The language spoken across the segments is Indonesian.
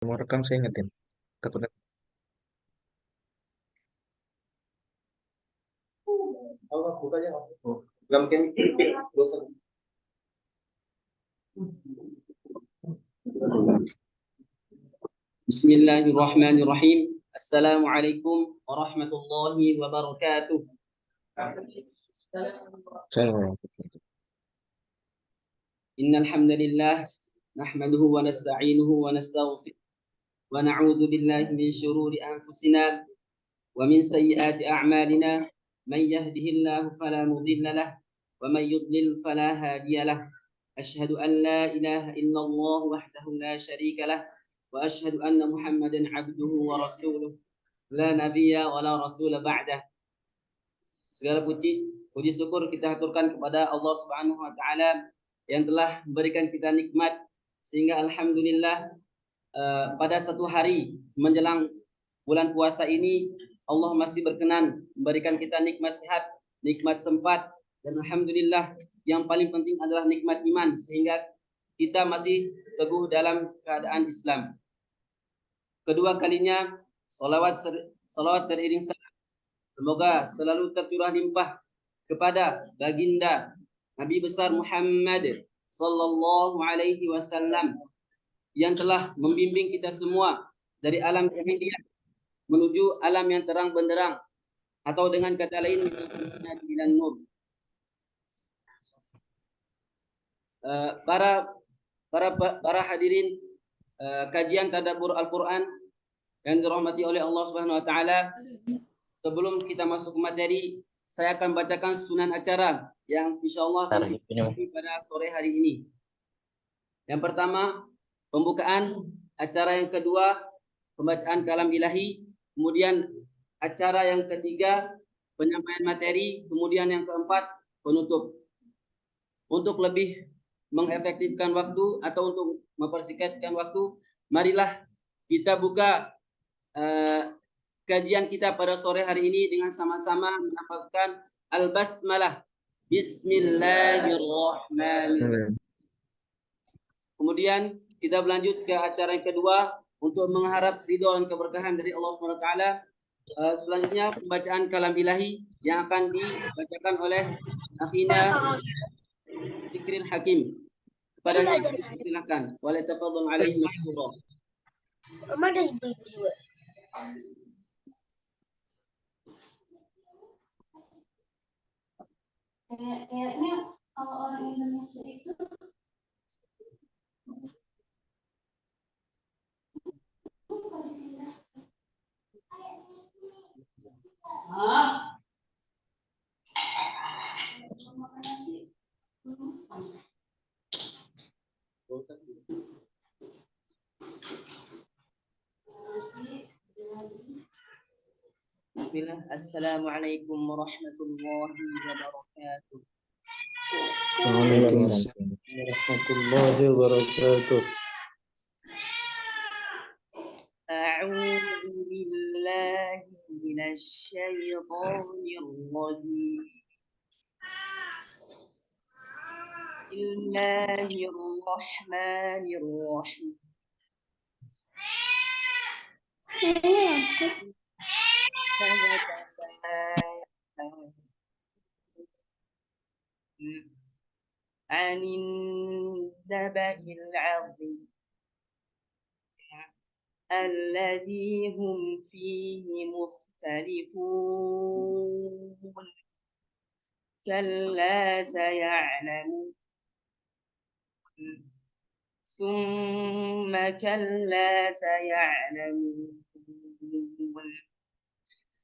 Mau rekam saya ingetin. Takutnya. Nggak mungkin bosan. Bismillahirrahmanirrahim. Assalamualaikum warahmatullahi wabarakatuh. Saya Innal hamdalillah nahmaduhu wa nasta'inuhu wa nastaghfiruh wa na'udzu billahi min shururi anfusina wa min sayyiati a'malina. Man yahdihillahu fala mudilla lahu wa man yudlil fala hadiya lahu. Asyhadu an la ilaha illallah wahdahu la syarika lahu wa asyhadu anna Muhammadan 'abduhu wa rasuluh. La nabiyya wa la rasula ba'dah. Segala puji syukur kita haturkan kepada Allah Subhanahu wa taala yang telah memberikan kita nikmat sehingga alhamdulillah pada satu hari menjelang bulan puasa ini Allah masih berkenan memberikan kita nikmat sehat, nikmat sempat, dan alhamdulillah yang paling penting adalah nikmat iman sehingga kita masih teguh dalam keadaan Islam. Kedua kalinya salawat teriring salam semoga selalu tercurah limpah kepada baginda Nabi besar Muhammad sallallahu alaihi wasallam yang telah membimbing kita semua dari alam jahiliyah menuju alam yang terang benderang, atau dengan kata lain minal nur. Para hadirin kajian tadabbur Al-Qur'an yang dirahmati oleh Allah Subhanahu wa taala. Sebelum kita masuk ke materi, saya akan bacakan sunan acara yang insyaallah akan diikuti pada sore hari ini. Yang pertama, pembukaan. Acara yang kedua, pembacaan kalam ilahi. Kemudian acara yang ketiga, penyampaian materi. Kemudian yang keempat, penutup. Untuk lebih mengefektifkan waktu atau untuk mempersingkatkan waktu, marilah kita buka kajian kita pada sore hari ini dengan sama-sama melafazkan al-basmalah. Bismillahirrahmanirrahim. Kemudian kita berlanjut ke acara yang kedua untuk mengharap ridho dan keberkahan dari Allah Subhanahu wa taala. Selanjutnya pembacaan kalam ilahi yang akan dibacakan oleh akhina Zikril Hakim. Kepadanya silakan. Wa la tafadhal alaihi mashkura. Ada ibu juga. Kayaknya kalau orang Indonesia itu Bismillah. Assalamualaikum warahmatullahi wabarakatuh. Waalaikumsalam warahmatullahi wabarakatuh. A'udzu billahi minasy syaithanir rajim. Bismillahirrahmanirrahim. عن النبأ العظيم الذي هم فيه مختلفون كلا سيعلمون ثم كلا سيعلمون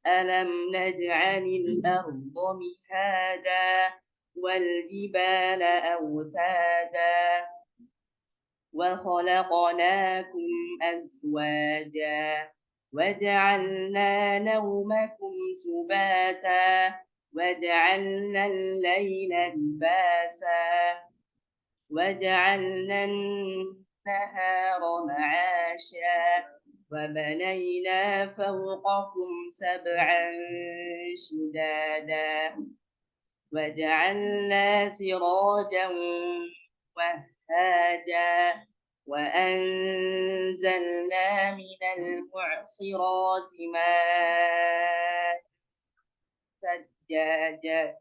ألم نجعل الأرض مهادا والجبال أوتادا وخلقناكم أزواجا وجعلنا نومكم سباتا وجعلنا الليل لباسا وجعلنا النهار معاشا وبنينا فوقكم سبعا شدادا وجعلنا سراجا وهاجا وأنزلنا من المعصرات ماء ثجاجا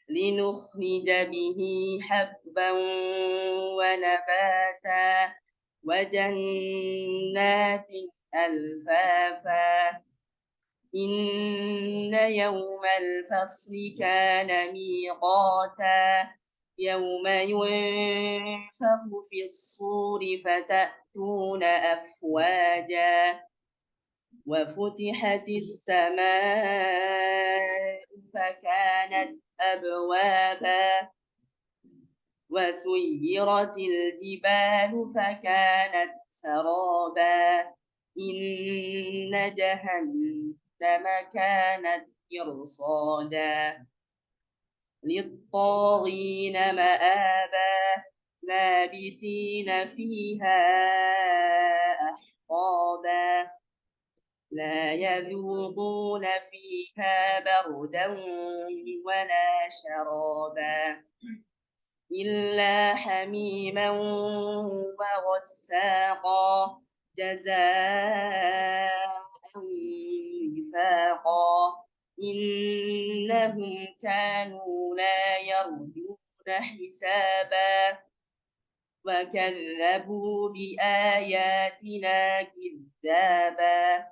لنخرج به حبا ونباتا وجنات ألفافا إن يوم الفصل كان ميقاتا يوم ينفخ في الصور فتأتون أفواجا وفتحت السماء فكانت أبوابا وسيرت الجبال فكانت سرابا إن جهنم كانت مرصادا للطاغين مآبا لابثين فيها أحقابا لا يذوقون فيها بردا ولا شرابا إلا حميما وغساقا جزاء وفاقا إنهم كانوا لا يرجون حسابا وكذبوا بآياتنا كذابا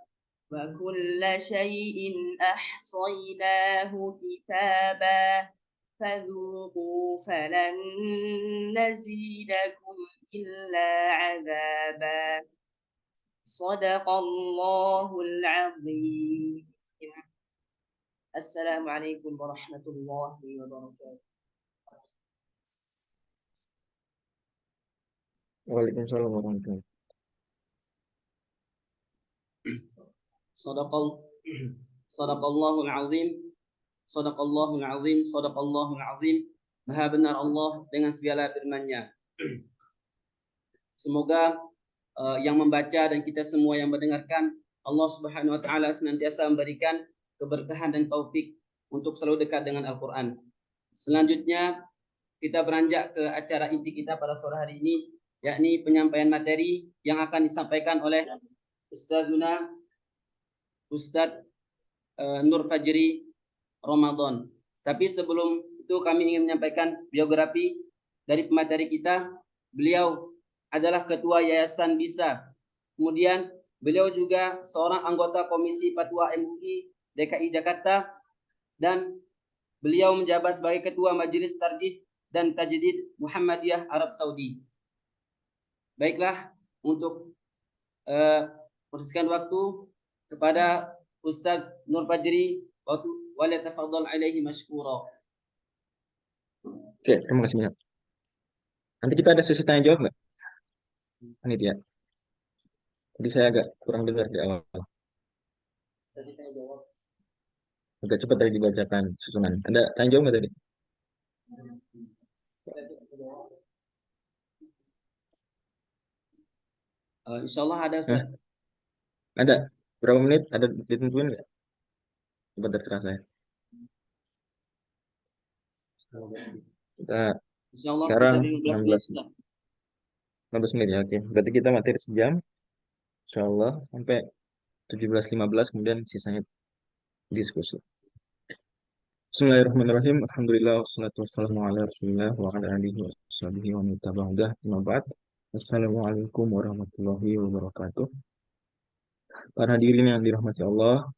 وكل شيء أحصيناه كتابا فذوقوا فلن نزيدكم إلا عذابا صدق الله العظيم. السلام عليكم ورحمة الله وبركاته. Waalaikumsalam warahmatullahi Sadaqallahul azim. Sadaqallahul azim. Sadaqallahul azim. Maha benar Allah dengan segala firman-Nya. Semoga yang membaca dan kita semua yang mendengarkan, Allah Subhanahu wa taala senantiasa memberikan keberkahan dan taufik untuk selalu dekat dengan Al-Qur'an. Selanjutnya kita beranjak ke acara inti kita pada sore hari ini, yakni penyampaian materi yang akan disampaikan oleh Ustadz Nur Fajri Ramadan. Tapi sebelum itu kami ingin menyampaikan biografi dari pemateri kita. Beliau adalah Ketua Yayasan BISA. Kemudian beliau juga seorang anggota Komisi Fatwa MUI DKI Jakarta dan beliau menjabat sebagai Ketua Majelis Tarjih dan Tajdid Muhammadiyah Arab Saudi. Baiklah, untuk mempersingkat waktu kepada Ustadz Nur Fajri, waliyatafadhal alaihi mashkura. Oke, terima kasih banyak. Nanti kita ada sesi tanya jawab nggak? Ini dia. Tadi saya agak kurang dengar di awal. Agak cepat tadi dibacakan susunan. Ada tanya jawab nggak tadi? Insyaallah ada. Ada. Berapa menit? Ada ditentuin nggak? Coba terserah saya. Kita Insyaallah sekarang sekitar 15 menit ya. Oke. Berarti kita materi sejam. Insyaallah sampai 17.15, kemudian sisanya diskusi. Bismillahirrahmanirrahim. Alhamdulillah wassalatu wassalamu ala Rasulillah wa ala alihi washabihi wa man tabi'ahu. Amma ba'd. Assalamualaikum warahmatullahi wabarakatuh. Para hadirin yang dirahmati Allah,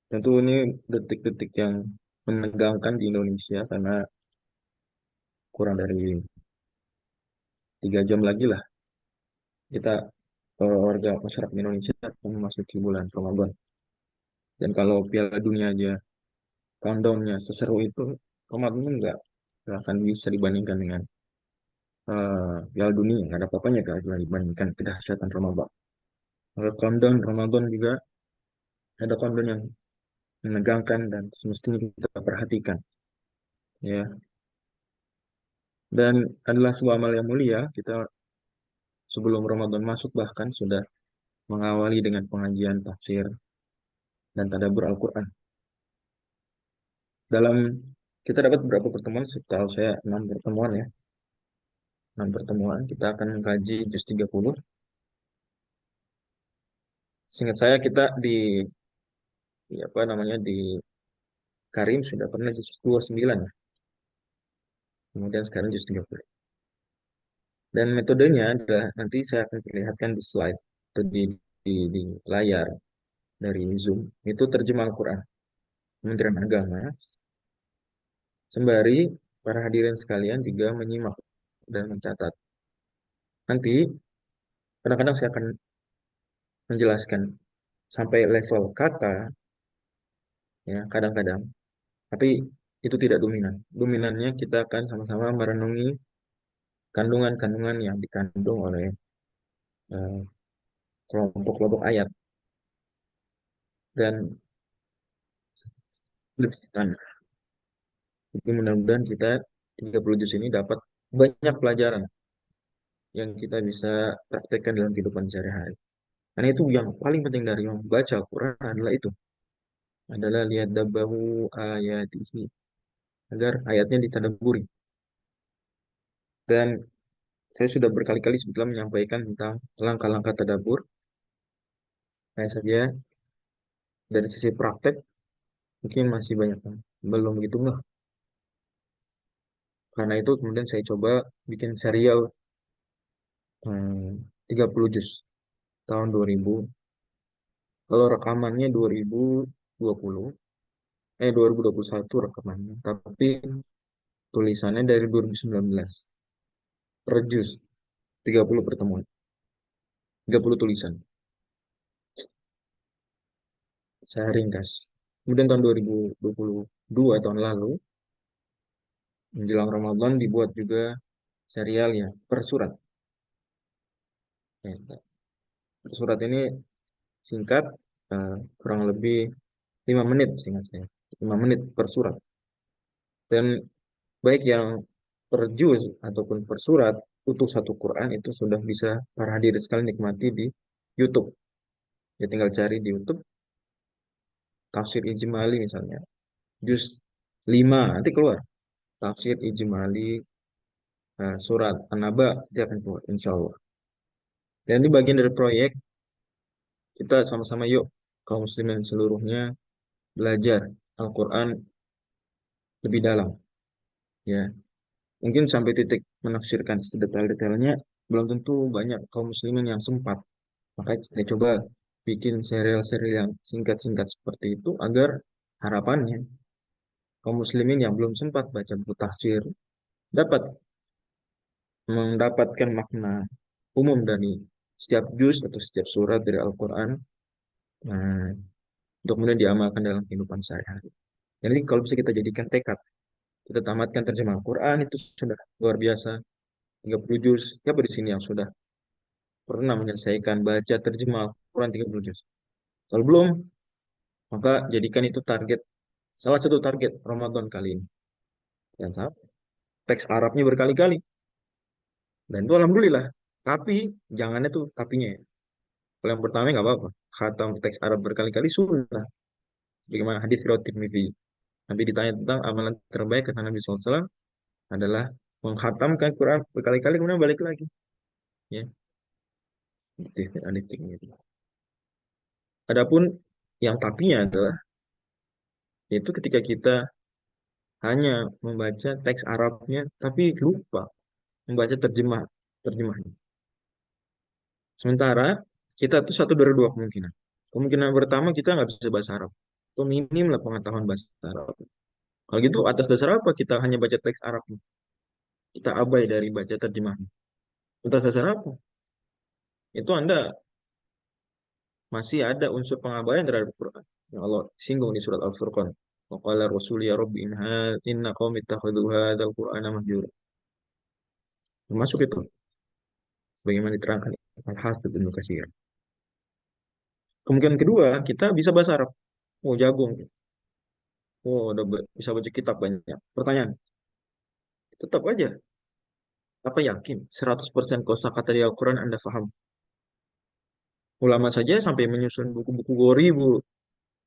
tentu ini detik-detik yang menegangkan di Indonesia karena kurang dari 3 jam lagi lah kita warga masyarakat Indonesia akan memasuki bulan Ramadan. Dan kalau Piala Dunia aja countdown-nya seseru itu, Ramadan nggak akan bisa dibandingkan dengan Piala Dunia. Nggak ada apa-apanya kalau dibandingkan kedahsyatan Ramadan. Kalau countdown Ramadan juga ada countdown yang menegangkan dan semestinya kita perhatikan, ya. Dan adalah sebuah amal yang mulia. Kita sebelum Ramadan masuk bahkan sudah mengawali dengan pengajian tafsir dan tadabbur Al-Quran. Dalam kita dapat beberapa pertemuan, setahu saya 6 pertemuan ya, pertemuan kita akan mengkaji juz 30. Seingat saya kita di apa namanya di Karim sudah pernah juz 29 ya. Kemudian sekarang juz 30. Dan metodenya adalah nanti saya akan perlihatkan di slide atau di layar dari Zoom. Itu terjemah Al-Quran Kementerian Agama. Sembari para hadirin sekalian juga menyimak dan mencatat. Nanti kadang-kadang saya akan menjelaskan sampai level kata, ya kadang-kadang. Tapi itu tidak dominan. Dominannya kita akan sama-sama merenungi kandungan-kandungan yang dikandung oleh eh, kelompok-kelompok ayat dan lebih standar. Jadi mudah-mudahan kita 30 juz ini dapat banyak pelajaran yang kita bisa praktekkan dalam kehidupan sehari-hari. Karena itu yang paling penting dari membaca Al-Quran adalah lihat dabahu ayatihi agar ayatnya ditadabburi. Dan saya sudah berkali-kali sebetulnya menyampaikan tentang langkah-langkah tadabbur. Saya saja dari sisi praktek mungkin masih banyak yang belum begitu ngeh. Karena itu kemudian saya coba bikin serial 30 juz tahun 2000. Kalau rekamannya 2020, 2021 rekamannya. Tapi tulisannya dari 2019. Per juz, 30 pertemuan, 30 tulisan. Saya ringkas. Kemudian tahun 2022 tahun lalu, menjelang Ramadan dibuat juga serial ya, per surat. Ya, per surat ini singkat, kurang lebih 5 menit seingat saya. 5 menit per surat. Dan baik yang per juz ataupun per surat, utuh satu Quran itu sudah bisa para hadirin sekalian nikmati di YouTube. Ya tinggal cari di YouTube, tafsir Ijmali misalnya. Juz 5 nanti keluar. Tafsir Ijmali surat An-Naba dia akan keluar insya Allah. Dan ini bagian dari proyek kita sama-sama yuk kaum muslimin seluruhnya belajar Al-Quran lebih dalam ya. Mungkin sampai titik menafsirkan sedetail-detailnya belum tentu banyak kaum muslimin yang sempat. Makanya saya coba bikin serial-serial yang singkat-singkat seperti itu agar harapannya kaum muslimin yang belum sempat baca buku tafsir dapat mendapatkan makna umum dari setiap juz atau setiap surat dari Al-Quran, nah, untuk kemudian diamalkan dalam kehidupan sehari-hari. Jadi kalau bisa kita jadikan tekad, kita tamatkan terjemah Al-Quran itu sudah luar biasa. 30 juz, siapa di sini yang sudah pernah menyelesaikan baca terjemah Al-Quran 30 juz? Kalau belum, maka jadikan itu target, salah satu target Ramadan kali ini. Dan saat teks Arabnya berkali-kali. Dan itu Alhamdulillah. Tapi, jangannya tuh tapinya ya. Kalau yang pertama nggak apa-apa. Khatam teks Arab berkali-kali sunnah. Bagaimana hadis riwayat Tirmidzi. Nabi ditanya tentang amalan terbaik kata Nabi SAW adalah menghatamkan Quran berkali-kali kemudian balik lagi. Ya, hadis Tirmidzi. Adapun yang tapinya adalah yaitu ketika kita hanya membaca teks Arabnya tapi lupa membaca terjemahnya. Sementara kita tuh satu dari dua kemungkinan. Kemungkinan pertama kita nggak bisa bahasa Arab. Itu minim lah pengetahuan bahasa Arab. Kalau gitu atas dasar apa kita hanya baca teks Arabnya? Kita abai dari baca terjemahnya. Atas dasar apa? Itu Anda masih ada unsur pengabaian terhadap Quran. Yang Allah singgung di surat Al-Furqan. Wa qala Rasul ya Rabbi inna qaumi ittakhadhu hadzal Qur'ana mahjura. Termasuk itu bagaimana diterangkan Al-Hafidz Ibnu Katsir. Kemungkinan kedua, kita bisa bahasa Arab. Oh, jagung. Oh, udah bisa baca kitab banyak. Pertanyaan, tetap aja. Apa yakin 100% kosakata di Al-Quran Anda paham? Ulama saja sampai menyusun buku-buku gharib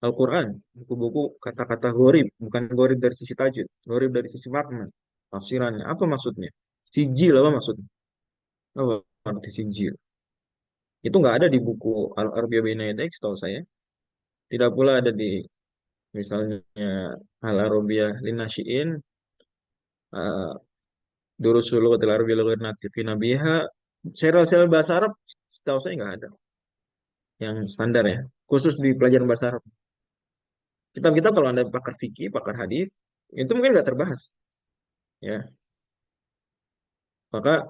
Al-Quran. Buku-buku kata-kata gharib. Bukan gharib dari sisi tajwid. Gharib dari sisi makna. Tafsirannya. Apa maksudnya? Sijil apa maksudnya? Oh, arti sijil. Itu nggak ada di buku Al-Arabiya Baina Yaday, setahu saya. Tidak pula ada di misalnya Al-Arabiya Linasyiin, uh, Durusul Lughatil Arabiyyah Lughat Natifin Biha. Serial-serial bahasa Arab setahu saya nggak ada yang standar ya. Khusus di pelajaran bahasa Arab. Kitab-kitab kalau Anda pakar fikih, pakar hadis, itu mungkin nggak terbahas. Ya, maka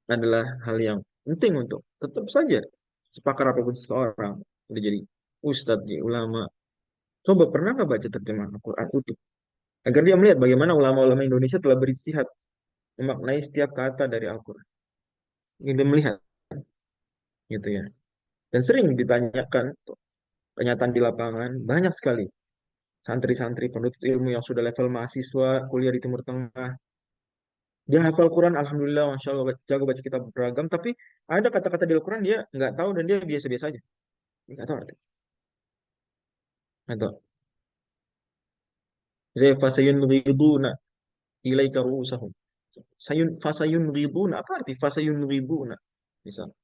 adalah hal yang penting untuk tetap saja sepakar apapun seseorang udah jadi ustadz, jadi ulama. Coba pernah nggak baca terjemahan Al-Quran utuh? Agar dia melihat bagaimana ulama-ulama Indonesia telah beristihad memaknai setiap kata dari Al-Quran. Ingin dia melihat, gitu ya. Dan sering ditanyakan tuh, kenyataan di lapangan, banyak sekali santri-santri penuntut ilmu yang sudah level mahasiswa kuliah di Timur Tengah. Dia hafal Quran, alhamdulillah, masya Allah, jago baca kitab beragam. Tapi ada kata-kata di Al-Quran dia nggak tahu dan dia biasa-biasa aja, nggak tahu arti. Nggak tahu. Saya fasayun ghiduna ilaika ru'usahum. Fasayun ghiduna apa arti fasayun ghiduna? Misal,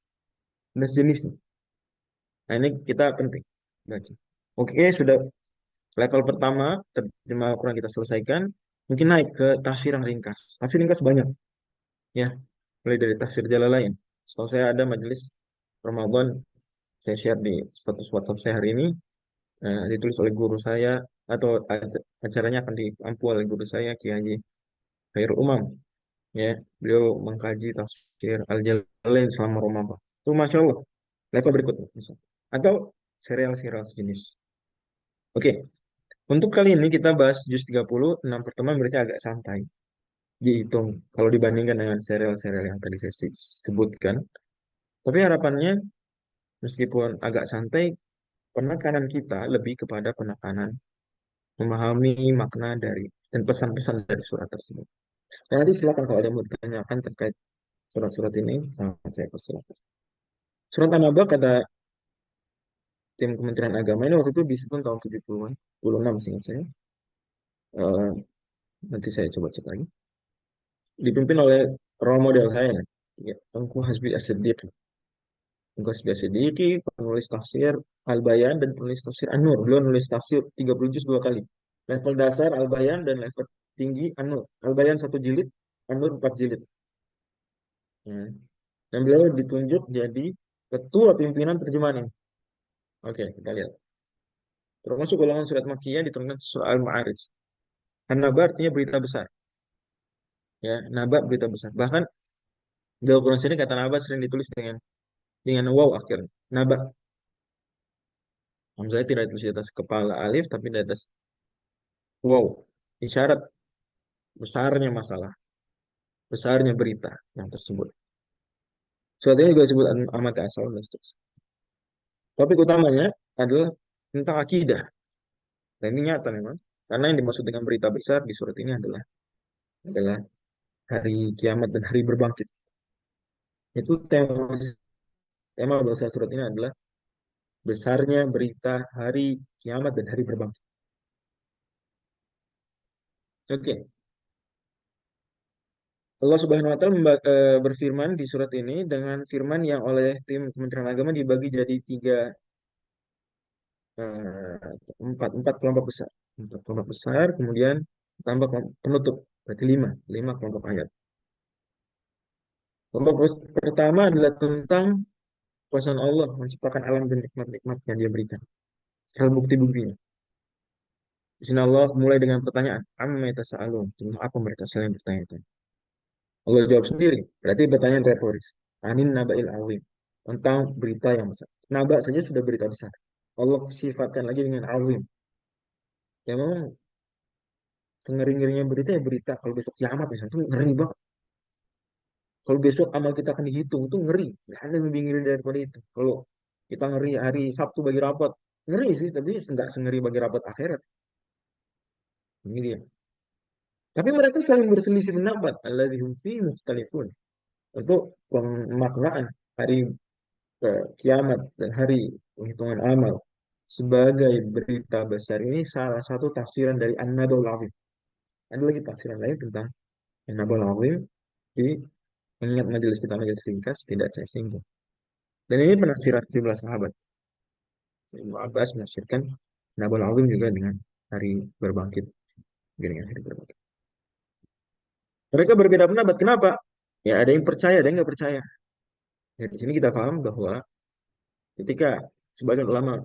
dan sejenisnya. Nah ini kita penting baca. Oke, sudah level pertama terjemah Al-Quran kita selesaikan. Mungkin naik ke tafsir yang ringkas. Tafsir ringkas banyak, ya. Mulai dari tafsir Jalalain. Setahu saya ada majelis Ramadan, saya share di status WhatsApp saya hari ini, ditulis oleh guru saya, atau acaranya akan diampu oleh guru saya, Kiai Haji Khairul Umam. Ya, beliau mengkaji tafsir Al-Jalalain selama Ramadan. Itu Masya Allah, level berikutnya. Misal. Atau serial-serial sejenis. Oke, untuk kali ini kita bahas juz 30, 6 pertemuan berarti agak santai. Dihitung kalau dibandingkan dengan serial-serial yang tadi saya sebutkan. Tapi harapannya meskipun agak santai, penekanan kita lebih kepada penekanan memahami makna dari dan pesan-pesan dari surat tersebut. Dan nanti silakan kalau ada yang mau ditanyakan terkait surat-surat ini, sangat saya persilakan. Surat An-Naba kata tim Kementerian Agama ini waktu itu disusun tahun 70-an, 76 seingat saya. Eh, nanti saya coba cek lagi. Dipimpin oleh role model saya, ya, Tengku Hasbi As-Siddiq. Tengku Hasbi As-Siddiq, penulis tafsir Al-Bayan dan penulis tafsir An-Nur. Beliau nulis tafsir 30 juz 2 kali. Level dasar Al-Bayan dan level tinggi An-Nur. Al-Bayan 1 jilid, An-Nur 4 jilid. Ya. Dan beliau ditunjuk jadi ketua pimpinan terjemahan ini. Oke, kita lihat. Termasuk golongan surat Makkiyah diturunkan surah Al-Ma'arij. An-Naba artinya berita besar. Ya, Naba berita besar. Bahkan di Al-Quran sendiri kata Naba sering ditulis dengan waw akhirnya. Naba. Hamzah tidak ditulis di atas kepala alif, tapi di atas waw. Isyarat besarnya masalah, besarnya berita yang tersebut. Surat ini juga disebut amat asal dan seterusnya. Topik utamanya adalah tentang akidah. Dan ini nyata memang. Karena yang dimaksud dengan berita besar di surat ini adalah hari kiamat dan hari berbangkit. Itu tema bahasa surat ini adalah besarnya berita hari kiamat dan hari berbangkit. Oke, Allah Subhanahu wa taala berfirman di surat ini dengan firman yang oleh tim Kementerian Agama dibagi jadi empat kelompok besar. Empat kelompok besar, kemudian tambah penutup, berarti lima kelompok ayat. Kelompok pertama adalah tentang kuasa Allah menciptakan alam dan nikmat-nikmat yang Dia berikan. Hal bukti-buktinya. Di sini Allah mulai dengan pertanyaan, amma yatasaalun, tentang apa mereka saling bertanya-tanya. Allah jawab sendiri. Berarti pertanyaan retoris. Anin naba'il azim. Tentang berita yang besar. Naba saja sudah berita besar. Allah sifatkan lagi dengan azim. Ya memang sengeri-ngerinya berita ya berita. Kalau besok kiamat misalnya itu ngeri banget. Kalau besok amal kita akan dihitung itu ngeri. Gak ada yang lebih ngeri daripada itu. Kalau kita ngeri hari Sabtu bagi rapat. Ngeri sih, tapi nggak sengeri bagi rapat akhirat. Ini dia. Tapi mereka saling berselisih pendapat. Alladzihum fi mukhtalifun. Untuk pemaknaan hari kiamat dan hari penghitungan amal sebagai berita besar ini salah satu tafsiran dari An-Nabaul Azim. Ada lagi tafsiran lain tentang An-Nabaul Azim di Mengingat majelis kita majelis ringkas, tidak saya singgung. Dan ini penafsiran jumlah sahabat. Ibnu Abbas menafsirkan Nabal Azim juga dengan hari berbangkit. Dengan hari berbangkit. Mereka berbeda pendapat. Kenapa? Ya ada yang percaya, ada yang nggak percaya. Ya, di sini kita paham bahwa ketika sebagian ulama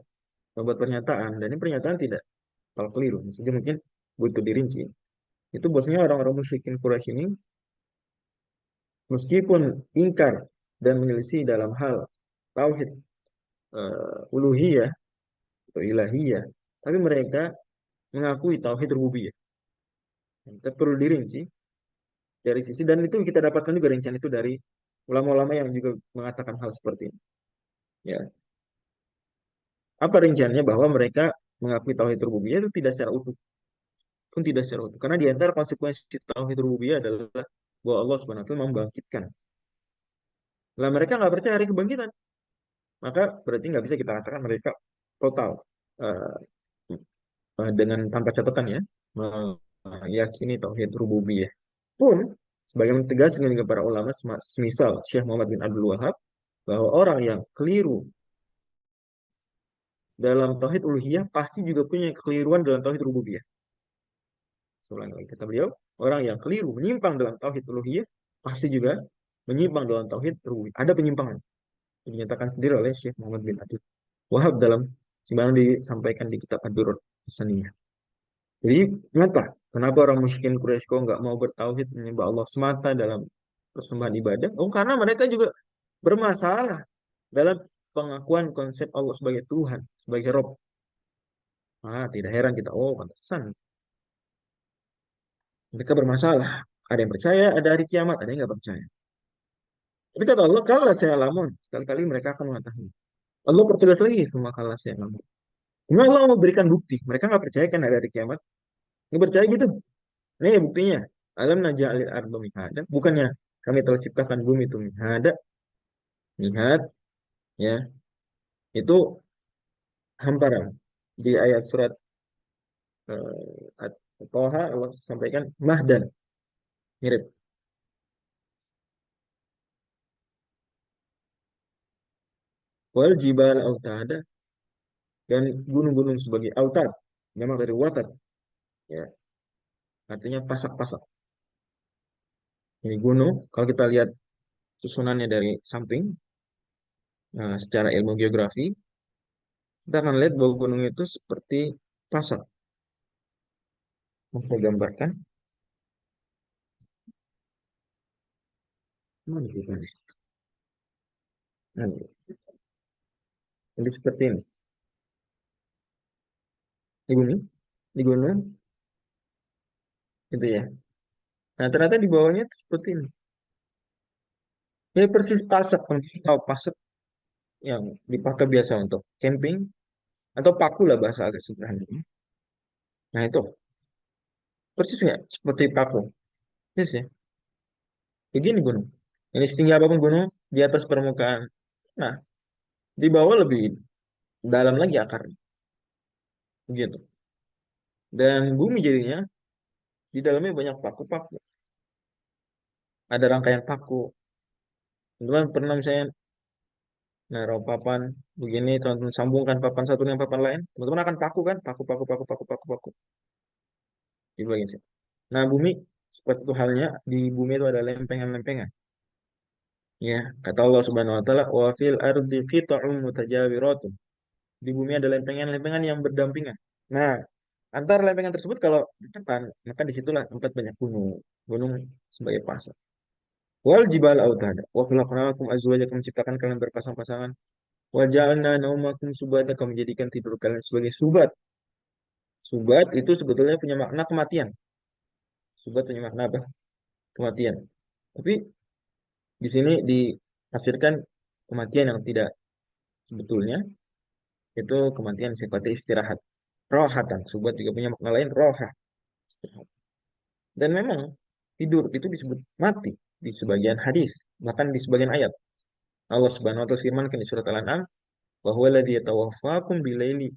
membuat pernyataan, dan ini pernyataan tidak kalau keliru, maksudnya mungkin butuh dirinci. Itu bosnya orang-orang musyrikin Quraisy ini, meskipun ingkar dan menyelisih dalam hal tauhid uluhiyah atau ilahiyah, tapi mereka mengakui tauhid rububiyah. Kita perlu dirinci dari sisi, dan itu kita dapatkan juga rincian itu dari ulama-ulama yang juga mengatakan hal seperti ini. Ya, apa rinciannya bahwa mereka mengakui tauhid rububiyah itu tidak secara utuh, pun tidak secara utuh. Karena di antara konsekuensi tauhid rububiyah adalah bahwa Allah Subhanahu wa taala membangkitkan. Lah mereka nggak percaya hari kebangkitan, maka berarti nggak bisa kita katakan mereka total eh, dengan tanpa catatan ya meyakini tauhid rububiyah. Pun sebagaimana tegas dengan para ulama semisal Syekh Muhammad bin Abdul Wahab bahwa orang yang keliru dalam tauhid uluhiyah pasti juga punya kekeliruan dalam tauhid rububiyah. Seulang lagi kata beliau, orang yang keliru menyimpang dalam tauhid uluhiyah pasti juga menyimpang dalam tauhid rububiyah. Ada penyimpangan. Dinyatakan sendiri oleh Syekh Muhammad bin Abdul Wahab dalam simpangan disampaikan di kitab Ad-Durrul Hasaniyah. Jadi kenapa? Kenapa orang musyrikin Quraisy kok nggak mau bertauhid menyembah Allah semata dalam persembahan ibadah? Oh, karena mereka juga bermasalah dalam pengakuan konsep Allah sebagai Tuhan, sebagai Rob. Ah, tidak heran kita. Oh, pantesan. Mereka bermasalah. Ada yang percaya, ada hari kiamat, ada yang nggak percaya. Tapi kata Allah, kalau saya lamun, sekali-kali mereka akan mengatakan. Allah pertegas lagi semua kalau saya lamun. Kemudian Allah memberikan bukti. Mereka nggak percaya kan ada hari kiamat. Nggak percaya gitu. Ini ya buktinya. Alam naja'alil arda mihada. Bukannya kami telah ciptakan bumi itu mihada. Mihad, ya. Itu hamparan. Di ayat surat Toha Allah sampaikan mahdan. Mirip. Wal jibal autada. Dan gunung-gunung sebagai autad. Memang dari watat. Ya. Artinya pasak-pasak. Ini gunung. Kalau kita lihat susunannya dari samping. Nah, secara ilmu geografi. Kita akan lihat bahwa gunung itu seperti pasak. Mau saya gambarkan. Mana kita? Nah, jadi seperti ini. Di bumi, di gunung, gitu ya. Nah, ternyata di bawahnya itu seperti ini. Ya, persis pasak. Kalau pasak yang dipakai biasa untuk camping, atau paku lah bahasa agak sederhana. Nah, itu. Persis nggak? Seperti paku. Persis ya. Begini gunung. Ini setinggi apapun gunung, di atas permukaan. Nah, di bawah lebih dalam lagi akarnya. Begitu. Dan bumi jadinya, di dalamnya banyak paku-paku. Ada rangkaian paku. Teman-teman pernah misalnya naruh papan begini, teman-teman sambungkan papan satu dengan papan lain. Teman-teman akan paku kan? Paku, paku, paku, paku, paku, paku. Di bagian sini. Nah, bumi seperti itu halnya. Di bumi itu ada lempengan-lempengan. Ya, kata Allah Subhanahu wa taala, "Wa fil ardi qita'un mutajawiratun." Di bumi ada lempengan-lempengan yang berdampingan. Nah, antara lempengan tersebut kalau deketan, maka disitulah tempat banyak gunung. Gunung sebagai pasar. Wal jibal autada. Wa khalaqnakum azwaja, kami menciptakan kalian berpasang-pasangan. Wa ja'alna naumakum subata, kami menjadikan tidur kalian sebagai subat. Subat itu sebetulnya punya makna kematian. Subat punya makna apa? Kematian. Tapi di sini ditafsirkan kematian yang tidak sebetulnya itu kematian sifatnya istirahat. Rohatan. Subat juga punya makna lain, roha. Istirahat. Dan memang tidur itu disebut mati di sebagian hadis, bahkan di sebagian ayat. Allah Subhanahu wa taala firmankan di surat Al-An'am, bahwa ladzi yatawaffakum bilaili.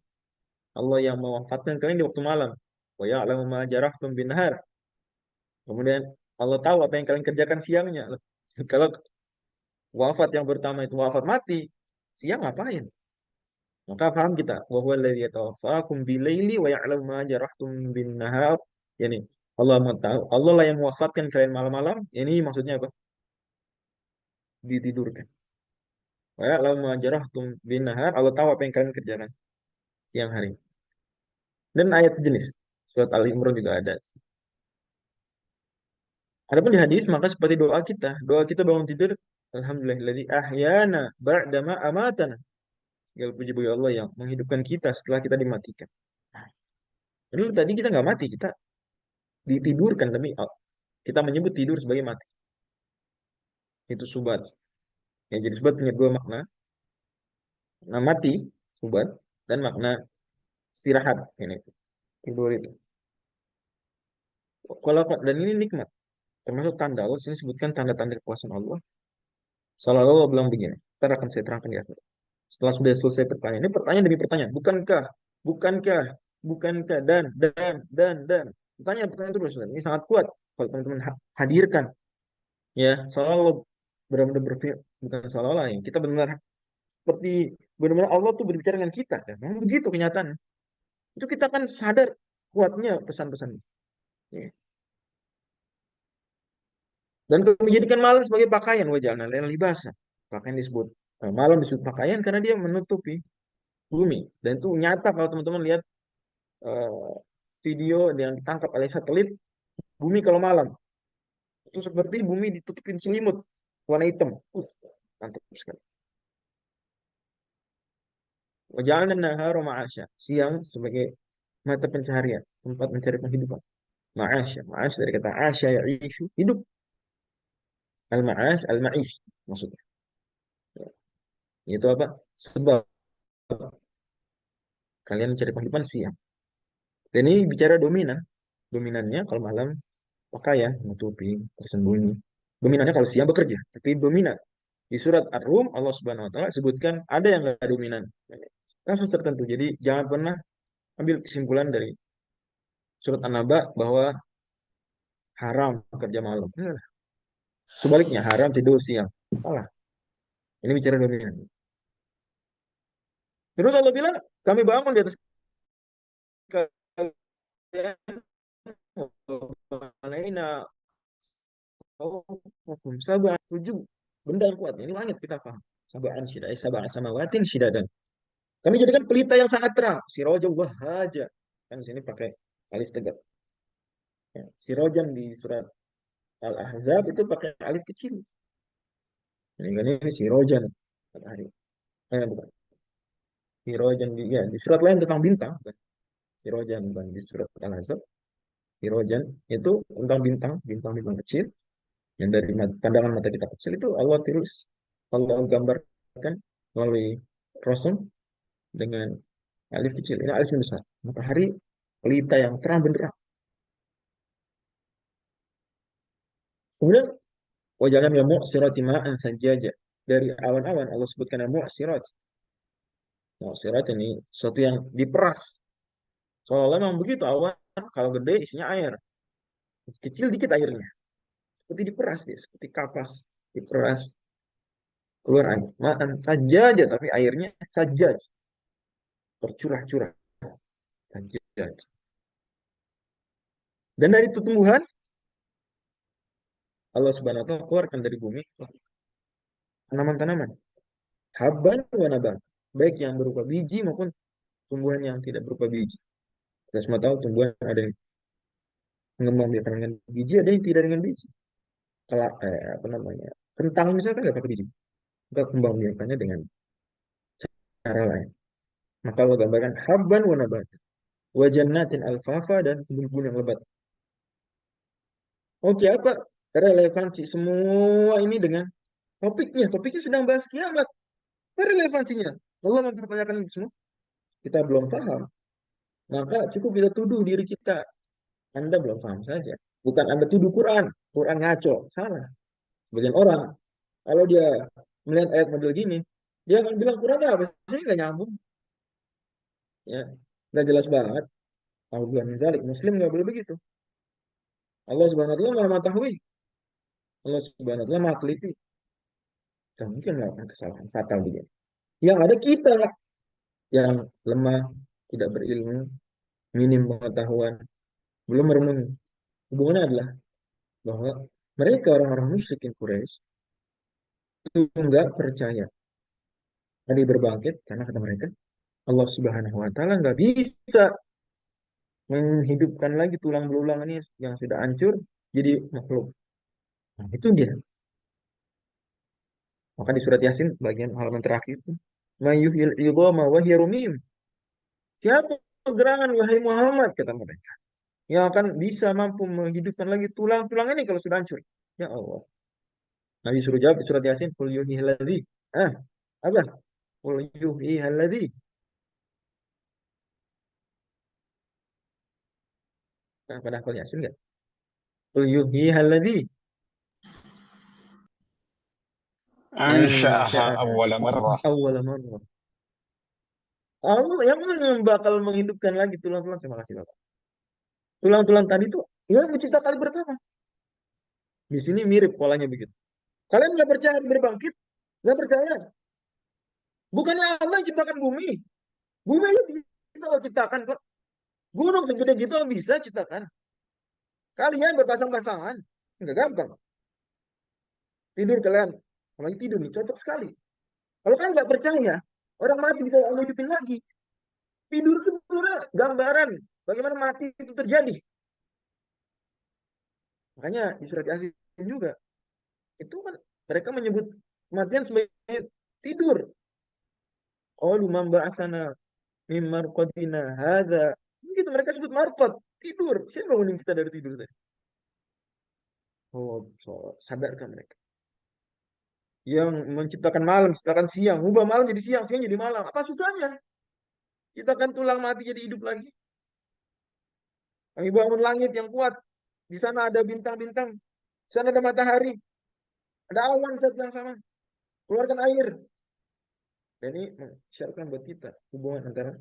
Allah yang mewafatkan kalian di waktu malam. Wa ya'lamu ma jarahtum bin nahar. Kemudian Allah tahu apa yang kalian kerjakan siangnya. Kalau wafat yang pertama itu wafat mati, siang ngapain? Maka paham kita, wa huwa alladzi yatawaffakum bilaili wa ya'lamu ma jarahtum bin nahar. Yani Allah mau tahu, Allah lah yang mewafatkan kalian malam-malam. Ini maksudnya apa? Ditidurkan. Wa ya'lamu ma jarahtum bin nahar. Allah tahu apa yang kalian kerjakan siang hari. Dan ayat sejenis. Surat Ali Imran juga ada. Adapun di hadis, maka seperti doa kita. Doa kita bangun tidur, Alhamdulillahilladzi ahyana ba'dama amatana. Segala puji bagi Allah yang menghidupkan kita setelah kita dimatikan. Padahal tadi kita nggak mati, kita ditidurkan, tapi kita menyebut tidur sebagai mati. Itu subat. Ya, jadi subat punya dua makna. Makna mati, subat, dan makna istirahat. Ini tidur itu. Kalau dan ini nikmat, termasuk tanda Allah. Sini sebutkan tanda-tanda kekuasaan Allah. Salah Allah bilang begini. Ntar akan saya terangkan di akhir. Setelah sudah selesai pertanyaan, ini pertanyaan demi pertanyaan. Bukankah, bukankah, bukankah, dan. Pertanyaan terus. Ini sangat kuat. Kalau teman-teman hadirkan, ya, seolah Allah benar-benar berfirman, bukan seolah-olah ya. Kita benar seperti benar-benar Allah tuh berbicara dengan kita. Dan memang begitu kenyataannya. Itu kita kan sadar kuatnya pesan-pesan. Ya. Dan menjadikan malam sebagai pakaian wajah dan libasa. Pakaian disebut malam disebut pakaian karena dia menutupi bumi. Dan itu nyata kalau teman-teman lihat eh, video yang ditangkap oleh satelit bumi kalau malam itu seperti bumi ditutupin selimut warna hitam. Mantap sekali. Wajalna nahara ma'asya. Siang sebagai mata pencaharian, tempat mencari penghidupan. Ma'asya, ma'asya dari kata asya ya'ishu, hidup. Al-ma'ash, al-ma'ish maksudnya. Ya, itu apa? Sebab kalian mencari penghidupan siang. Dan ini bicara dominan. Dominannya kalau malam pakaian, menutupi, tersembunyi. Dominannya kalau siang bekerja, tapi dominan. Di surat Ar-Rum, Allah Subhanahu wa taala sebutkan ada yang nggak dominan. Kasus tertentu. Jadi jangan pernah ambil kesimpulan dari surat An-Naba bahwa haram kerja malam. Enggak. Sebaliknya haram tidur siang. Salah. Ini bicara dominan. Terus Allah bilang, kami bangun di atas kalian. Alaina sabah tujuh benda yang kuat. Ini langit kita paham. Sabaan syida, sabah samawatin dan kami jadikan pelita yang sangat terang. Sirojah wahaja. Kan di sini pakai alif tegak. Ya. Sirojan di surat Al-Ahzab itu pakai alif kecil. Ini kan ini sirojan. Matahari. Bukan. Sirojan ya, di surat lain tentang bintang. Bukan. Sirojan bukan di surat Al-Ahzab. Sirojan itu tentang bintang, bintang-bintang kecil. Yang dari pandangan mata kita kecil itu Allah tulis, Allah gambarkan melalui rosum dengan alif kecil. Ini alif yang besar. Matahari pelita yang terang benderang. Kemudian wajangan yang mu'sirati ma'an sajaja. Dari awan-awan Allah sebutkan yang mu'sirat. Mu'sirat ini sesuatu yang diperas. Soalnya memang begitu awan kalau gede isinya air. Kecil dikit airnya. Seperti diperas dia, seperti kapas diperas keluar air. Ma'an sajaja tapi airnya sajaj. Tercurah-curah. Sajaj. Dan dari tumbuhan Allah Subhanahu wa taala keluarkan dari bumi tanaman-tanaman, habban wa nabat, baik yang berupa biji maupun tumbuhan yang tidak berupa biji. Kita semua tahu tumbuhan ada yang mengembang biakan dengan biji, ada yang tidak dengan biji. Kalau apa namanya? Kentang misalkan nggak pakai biji. Kita kembang biakannya dengan cara lain. Maka Allah gambarkan habban wa nabat, wa jannatin alfafa dan kebun-kebun yang lebat. Oke, apa relevansi semua ini dengan topiknya? Topiknya sedang bahas kiamat. Apa relevansinya? Allah mempertanyakan itu semua. Kita belum paham. Maka cukup kita tuduh diri kita. Anda belum paham saja. Bukan Anda tuduh Quran. Quran ngaco. Salah. Sebagian orang, kalau dia melihat ayat model gini, dia akan bilang Quran apa sih? Nggak nyambung. Ya, nggak jelas banget. Alhamdulillah Muslim nggak boleh begitu. Allah Subhanahu wa taala Maha mengetahui. Allah Subhanahu wa taala maha teliti, dan mungkin melakukan kesalahan fatal begini. Yang ada kita yang lemah, tidak berilmu, minim pengetahuan, belum merenungi. Hubungannya adalah bahwa mereka orang-orang musyrikin Quraisy itu enggak percaya tadi berbangkit karena kata mereka Allah Subhanahu wa taala nggak bisa menghidupkan lagi tulang belulang ini yang sudah hancur jadi makhluk. Nah, itu dia. Maka di surat Yasin bagian halaman terakhir itu Mayyuhil idhama wa hiya rumim. Siapa gerangan wahai Muhammad kata mereka yang akan bisa mampu menghidupkan lagi tulang-tulang ini kalau sudah hancur. Ya Allah. Nabi suruh jawab di surat Yasin qul yuhyihil ladzi. Ah, apa? Qul yuhyihil ladzi. Nah, pada hafal Yasin enggak? Qul yuhyihil ladzi أنشأها ansya'a أول مرة. awwala marrah. Allah yang bakal menghidupkan lagi tulang-tulang. Terima kasih Bapak. Tulang-tulang tadi itu yang mencipta kali pertama. Di sini mirip polanya begitu. Kalian nggak percaya berbangkit? Nggak percaya? Bukannya Allah yang ciptakan bumi? Bumi aja bisa Allah ciptakan kok. Gunung segede gitu Allah bisa ciptakan. Kalian berpasang-pasangan. Nggak gampang. Tidur kalian. Apalagi tidur nih, cocok sekali. Kalau kalian nggak percaya, orang mati bisa Allah hidupin lagi. Tidur itu sebenarnya gambaran bagaimana mati itu terjadi. Makanya di surat Yasin juga itu kan mereka menyebut kematian sebagai tidur. Qalu man ba'atsana min marqadina hadza. Begitu mereka sebut marqad, tidur. Siapa bangunin kita dari tidur tadi? Oh, sadarkan mereka. Yang menciptakan malam, ciptakan siang, ubah malam jadi siang, siang jadi malam. Apa susahnya? Ciptakan tulang mati jadi hidup lagi. Kami bangun langit yang kuat. Di sana ada bintang-bintang. Di sana ada matahari. Ada awan saat yang sama. Keluarkan air. Dan ini mensyaratkan buat kita hubungan antara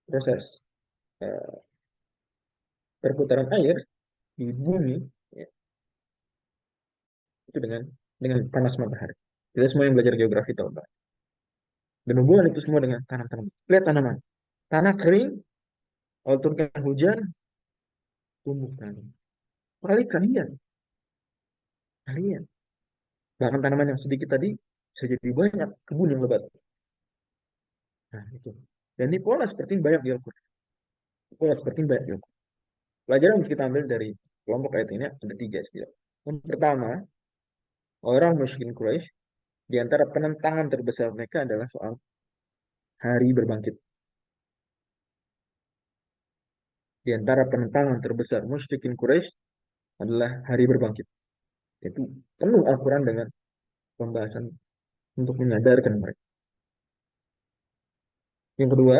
proses eh, perputaran air di bumi ya, itu dengan panas matahari. Kita semua yang belajar geografi tahu Pak. Dan hubungan itu semua dengan tanam-tanaman. Lihat tanaman. Tanah kering, kalau turunkan hujan, tumbuh tanaman. Apalagi kalian, kalian. Bahkan tanaman yang sedikit tadi bisa jadi banyak kebun yang lebat. Nah, itu. Dan ini pola seperti ini banyak di Al-Quran. Pola seperti ini banyak di Al-Quran. Pelajaran yang kita ambil dari kelompok ayat ini ada tiga istilah. Yang pertama, orang musyrikin Quraisy di antara penentangan terbesar mereka adalah soal hari berbangkit. Di antara penentangan terbesar musyrikin Quraisy adalah hari berbangkit. Itu penuh Al-Quran dengan pembahasan untuk menyadarkan mereka. Yang kedua,